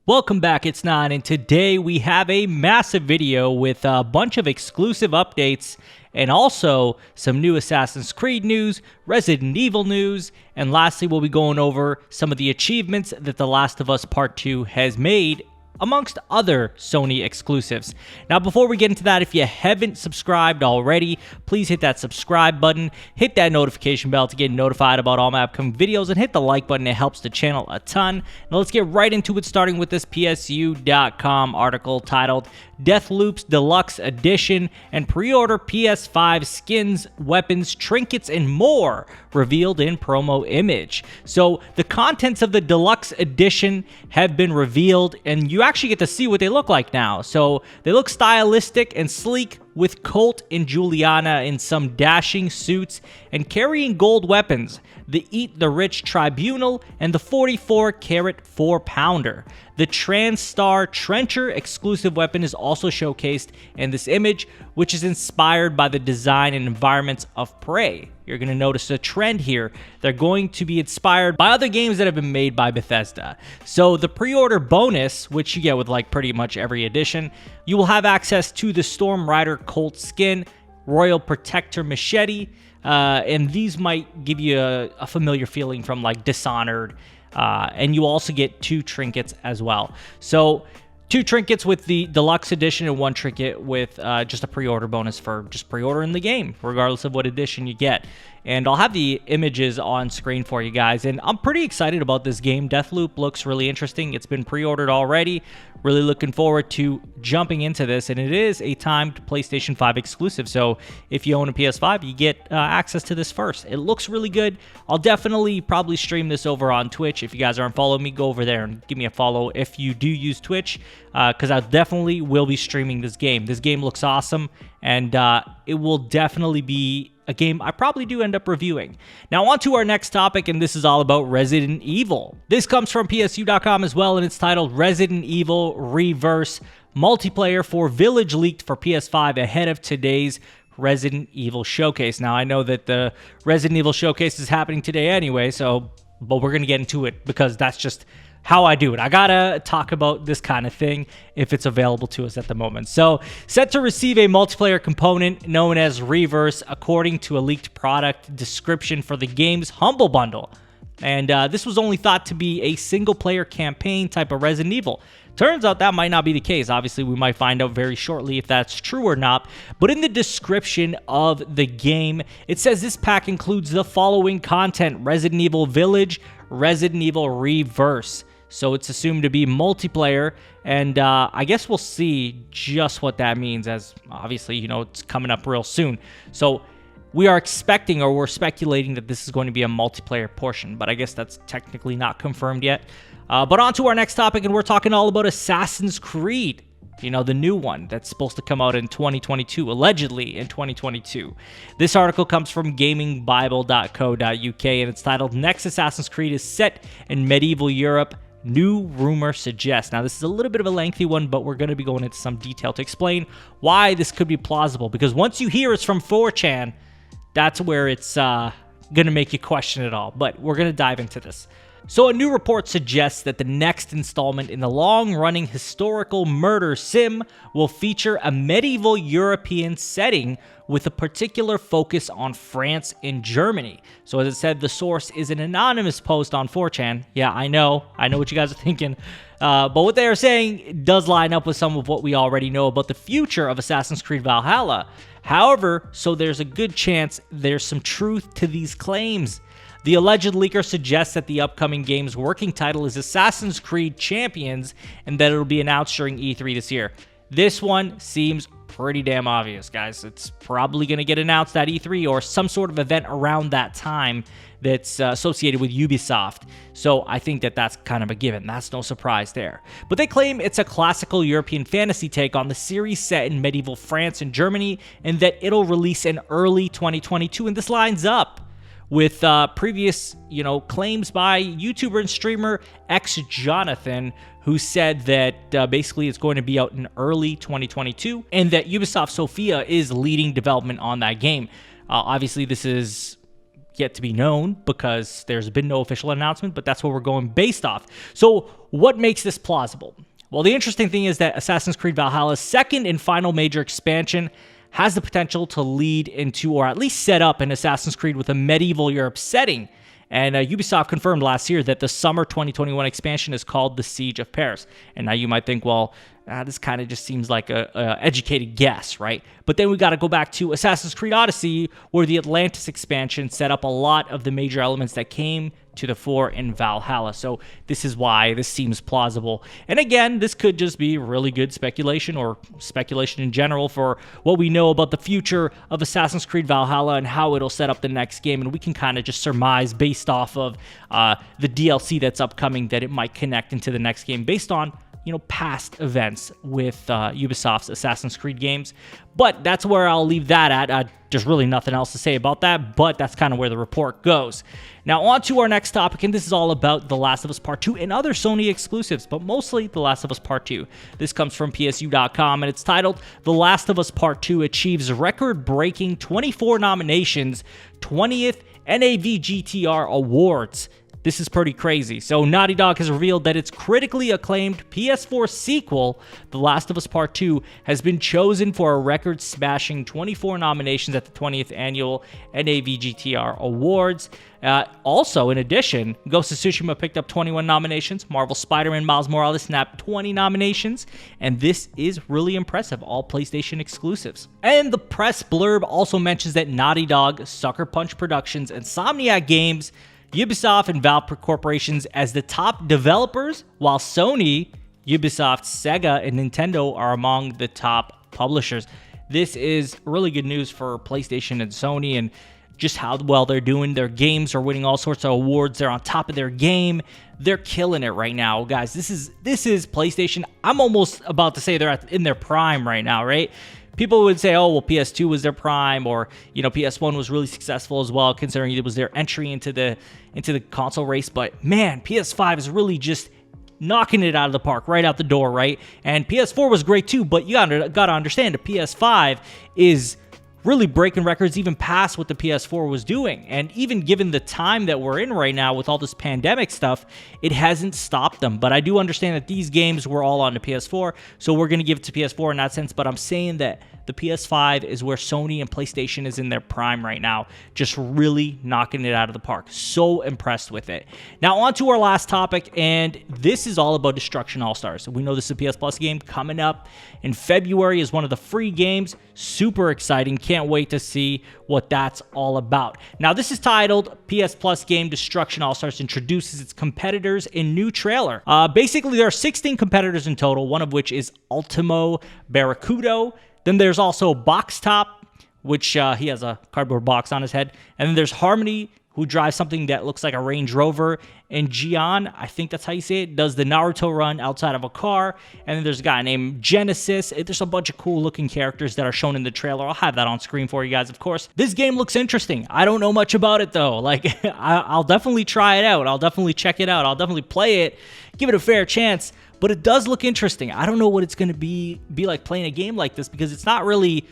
Welcome back, it's Nine, and today we have a massive video with a bunch of exclusive updates and also some new Assassin's Creed news, Resident Evil news, and lastly we'll be going over some of the achievements that The Last of Us Part 2 has made, amongst other Sony exclusives. Now, before we get into that, if you haven't subscribed already, please hit that subscribe button, hit that notification bell to get notified about all my upcoming videos, and hit the like button. It helps the channel a ton. Now, let's get right into it, starting with this PSU.com article titled Deathloop's Deluxe Edition and Pre-Order PS5 Skins, Weapons, Trinkets, and More revealed in promo image. So, the contents of the Deluxe Edition have been revealed, and you actually get to see what they look like now. So they look stylistic and sleek, with Colt and Juliana in some dashing suits and carrying gold weapons, the Eat the Rich Tribunal and the 44-carat 4-pounder. The TranStar Trencher exclusive weapon is also showcased in this image, which is inspired by the design and environments of Prey. You're going to notice a trend here. They're going to be inspired by other games that have been made by Bethesda. So the pre-order bonus, which you get with like pretty much every edition, you will have access to the Storm Rider Colt skin, Royal Protector machete, and these might give you a familiar feeling from like Dishonored, and you also get 2 trinkets as well. So 2 trinkets with the Deluxe Edition and 1 trinket with just a pre-order bonus for just pre-ordering the game, regardless of what edition you get. And I'll have the images on screen for you guys, and I'm pretty excited about this game. Deathloop looks really interesting. It's been pre-ordered already. Really looking forward to jumping into this, and it is a timed PlayStation 5 exclusive, so if you own a PS5, you get access to this first. It looks really good. I'll definitely probably stream this over on Twitch. If you guys aren't following me, go over there and give me a follow if you do use Twitch, because I definitely will be streaming this game. This game looks awesome, and it will definitely be a game I probably do end up reviewing. Now on to our next topic, and this is all about Resident Evil. This comes from PSU.com as well, and it's titled Resident Evil Reverse Multiplayer for Village leaked for PS5 ahead of today's Resident Evil Showcase. Now I know that the Resident Evil Showcase is happening today anyway, but we're going to get into it because that's just how I do it. I gotta talk about this kind of thing if it's available to us at the moment. So, set to receive a multiplayer component known as Reverse, according to a leaked product description for the game's Humble Bundle. And this was only thought to be a single-player campaign type of Resident Evil. Turns out that might not be the case. Obviously, we might find out very shortly if that's true or not. But in the description of the game, it says this pack includes the following content: Resident Evil Village, Resident Evil Reverse. So it's assumed to be multiplayer, and I guess we'll see just what that means, as obviously, you know, it's coming up real soon. So we are expecting, or we're speculating, that this is going to be a multiplayer portion, but I guess that's technically not confirmed yet. But on to our next topic, and we're talking all about Assassin's Creed. You know, the new one that's supposed to come out in 2022, allegedly in 2022. This article comes from gamingbible.co.uk, and it's titled Next Assassin's Creed is set in medieval Europe, new rumor suggests. Now, this is a little bit of a lengthy one, but we're going to be going into some detail to explain why this could be plausible, because once you hear it's from 4chan, that's where it's going to make you question it all. But we're going to dive into this. So a new report suggests that the next installment in the long-running historical murder sim will feature a medieval European setting with a particular focus on France and Germany. So as I said, the source is an anonymous post on 4chan. Yeah, I know what you guys are thinking. But what they are saying does line up with some of what we already know about the future of Assassin's Creed Valhalla. However, so there's a good chance there's some truth to these claims. The alleged leaker suggests that the upcoming game's working title is Assassin's Creed Champions, and that it'll be announced during E3 this year. This one seems pretty damn obvious, guys. It's probably going to get announced at E3 or some sort of event around that time that's associated with Ubisoft. So I think that that's kind of a given. That's no surprise there. But they claim it's a classical European fantasy take on the series set in medieval France and Germany, and that it'll release in early 2022, and this lines up with previous, claims by YouTuber and streamer XJonathan, who said that basically it's going to be out in early 2022, and that Ubisoft Sofia is leading development on that game. Obviously, this is yet to be known because there's been no official announcement, but that's what we're going based off. So what makes this plausible? Well, the interesting thing is that Assassin's Creed Valhalla's second and final major expansion has the potential to lead into, or at least set up, an Assassin's Creed with a medieval Europe setting. And Ubisoft confirmed last year that the summer 2021 expansion is called The Siege of Paris. And now you might think, well, this kind of just seems like a educated guess, right? But then we got to go back to Assassin's Creed Odyssey, where the Atlantis expansion set up a lot of the major elements that came to the fore in Valhalla. So this is why this seems plausible. And again, this could just be really good speculation, or speculation in general, for what we know about the future of Assassin's Creed Valhalla and how it'll set up the next game. And we can kind of just surmise based off of the DLC that's upcoming that it might connect into the next game based on, you know, past events with Ubisoft's Assassin's Creed games. But that's where I'll leave that at. There's really nothing else to say about that, but that's kind of where the report goes. Now on to our next topic, and this is all about The Last of Us Part 2 and other Sony exclusives, but mostly The Last of Us Part 2. This comes from PSU.com, and it's titled, The Last of Us Part 2 achieves record-breaking 24 nominations, 20th NAVGTR Awards. This is pretty crazy. So Naughty Dog has revealed that its critically acclaimed PS4 sequel, The Last of Us Part 2, has been chosen for a record-smashing 24 nominations at the 20th Annual NAVGTR Awards. Also, in addition, Ghost of Tsushima picked up 21 nominations. Marvel's Spider-Man Miles Morales snapped 20 nominations. And this is really impressive, all PlayStation exclusives. And the press blurb also mentions that Naughty Dog, Sucker Punch Productions, Insomniac Games, Ubisoft, and Valve corporations as the top developers, while Sony, Ubisoft, Sega, and Nintendo are among the top publishers. This is really good news for PlayStation and Sony, and just how well they're doing. Their games are winning all sorts of awards. They're on top of their game. They're killing it right now, guys. This is PlayStation. I'm almost about to say they're in their prime right now, right? People would say, oh, well, PS2 was their prime, or, you know, PS1 was really successful as well, considering it was their entry into the console race. But man, PS5 is really just knocking it out of the park, right out the door, right? And PS4 was great too, but you gotta understand, the PS5 is really breaking records even past what the PS4 was doing. And even given the time that we're in right now with all this pandemic stuff, it hasn't stopped them. But I do understand that these games were all on the PS4, so we're going to give it to PS4 in that sense. But I'm saying that the PS5 is where Sony and PlayStation is in their prime right now, just really knocking it out of the park. So impressed with it. Now on to our last topic, and this is all about Destruction All-Stars. We know this is a PS Plus game coming up in February as one of the free games. Super exciting. Can't wait to see what that's all about. Now this is titled PS Plus game Destruction All-Stars introduces its competitors in new trailer. Basically there are 16 competitors in total, one of which is Ultimo Barracudo. Then there's also Box Top, which he has a cardboard box on his head. And then there's Harmony, who drives something that looks like a Range Rover. And Gian, I think that's how you say it, does the Naruto run outside of a car. And then there's a guy named Genesis. There's a bunch of cool looking characters that are shown in the trailer. I'll have that on screen for you guys, of course. This game looks interesting. I don't know much about it though. Like, I'll definitely try it out. I'll definitely check it out. I'll definitely play it, give it a fair chance. But it does look interesting. I don't know what it's going to be like playing a game like this, because it's not really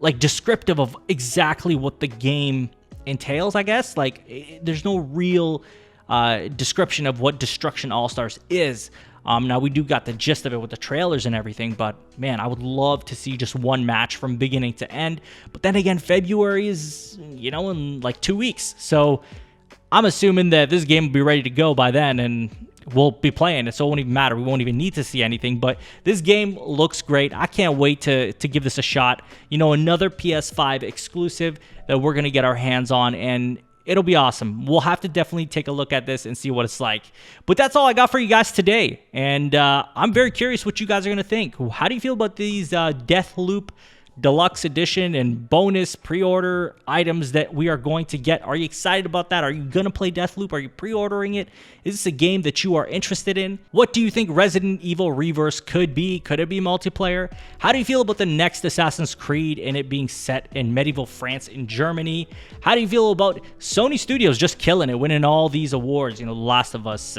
like descriptive of exactly what the game entails, I guess. Like, there's no real description of what Destruction All-Stars is. Now, we do got the gist of it with the trailers and everything, but man, I would love to see just one match from beginning to end. But then again, February is, you know, in like 2 weeks. So I'm assuming that this game will be ready to go by then, and we'll be playing it, so it won't even matter. We won't even need to see anything, but this game looks great. I can't wait to give this a shot. You know, another PS5 exclusive that we're going to get our hands on, and it'll be awesome. We'll have to definitely take a look at this and see what it's like. But that's all I got for you guys today, and I'm very curious what you guys are going to think. How do you feel about these Deathloop Deluxe Edition and bonus pre-order items that we are going to get? Are you excited about that? Are you going to play Deathloop? Are you pre-ordering it? Is this a game that you are interested in? What do you think Resident Evil Reverse could be? Could it be multiplayer? How do you feel about the next Assassin's Creed and it being set in medieval France and Germany? How do you feel about Sony Studios just killing it, winning all these awards? You know, The Last of Us,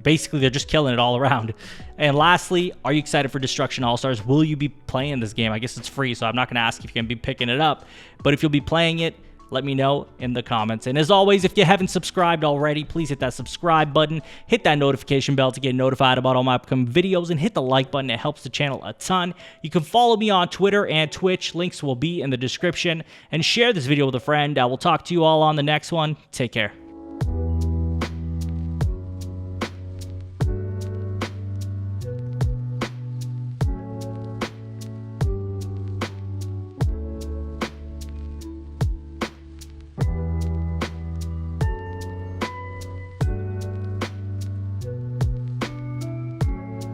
basically, they're just killing it all around. And lastly, are you excited for Destruction All-Stars? Will you be playing this game? I guess it's free, so I'm not going to ask if you're going to be picking it up. But if you'll be playing it, Let me know in the comments. And as always, if you haven't subscribed already, please hit that subscribe button, hit that notification bell to get notified about all my upcoming videos, and hit the like button. It helps the channel a ton. You can follow me on Twitter and Twitch. Links will be in the description. And share this video with a friend. I will talk to you all on the next one. Take care.